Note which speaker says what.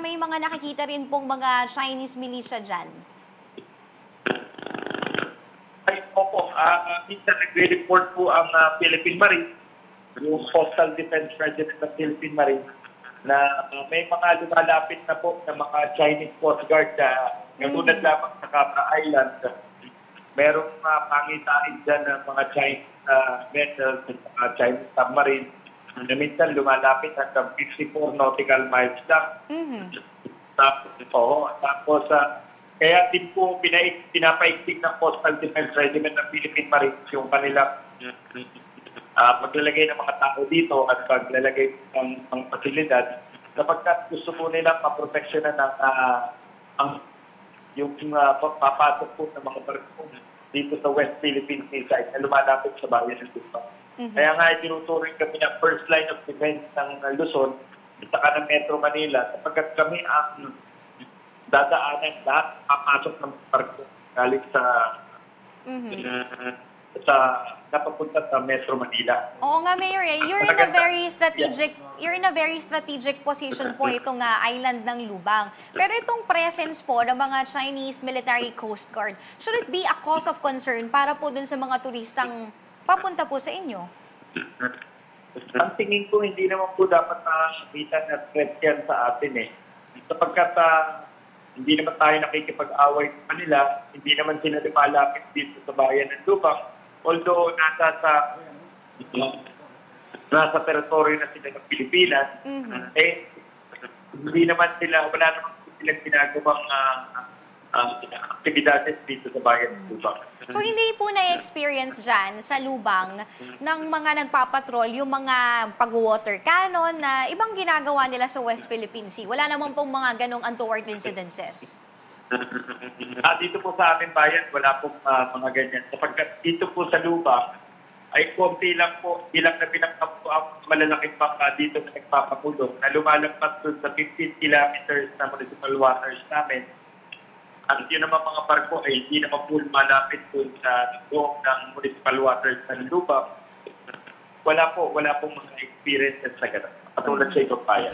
Speaker 1: may mga nakikita rin pong mga Chinese militia dyan?
Speaker 2: Ay, opo. Minsan nagre-report po ang Philippine Marine, yung Coastal Defense Regiment ng Philippine Marine, na may mga lumalapit na po ng mga Chinese Coast Guard na katulad lamang sa Capra Island. Merong pangitain dyan ng mga Chinese vessels at Chinese submarine na minsan lumalapit hanggang 54 nautical miles lang. Tapos, kaya din po pinapaigting ng Coastal Defense Regiment ng Philippine Marines yung kanilang paglalagay ng mga tao dito at paglalagay ng pasilidad sapagkat gusto po nilang maproteksyonan yung papasok po ng mga barko dito sa West Philippine Sea na lumalapit sa bayan ng Luzon. Kaya nga tinuturing kami na first line of defense ng Luzon at saka ng Metro Manila sapagkat kami ang dadaanan lahat papasok ng barko galing sa napapunta sa Metro Manila.
Speaker 1: Oo nga, Mayor, you're in a very strategic position po itong island ng Lubang. Pero itong presence po ng mga Chinese Military Coast Guard, should it be a cause of concern para po dun sa mga turistang papunta po sa inyo?
Speaker 2: Ang tingin ko, hindi naman po dapat nakakita na threat yan sa atin sapagkat hindi naman tayo nakikipag-away sa kanila, hindi naman sila lumalapit dito sa bayan ng Lubang. Although nasa teritoryo na sila ng Pilipinas, hindi naman sila, wala naman silang ginagawang aktibidades dito sa bayan ng Lubang.
Speaker 1: So hindi po na-experience dyan sa Lubang ng mga nagpapatrol, yung mga pag-water cannon na ibang ginagawa nila sa West Philippine Sea? Wala naman pong mga ganong untoward incidences?
Speaker 2: Dito po sa amin bayan, wala pong mga ganyan. Sapagkat dito po sa Lubang, ay konti lang po, ilang na pinagkapo ang malalaking bangka dito na nagpapakulong na lumalagpas doon sa 15 kilometers na municipal waters namin. At yun naman mga barko ay hindi naman po malapit doon sa loob ng municipal waters ng Lubang. Wala pong mga experiences sa ganun. Katulad sa ibang bayan.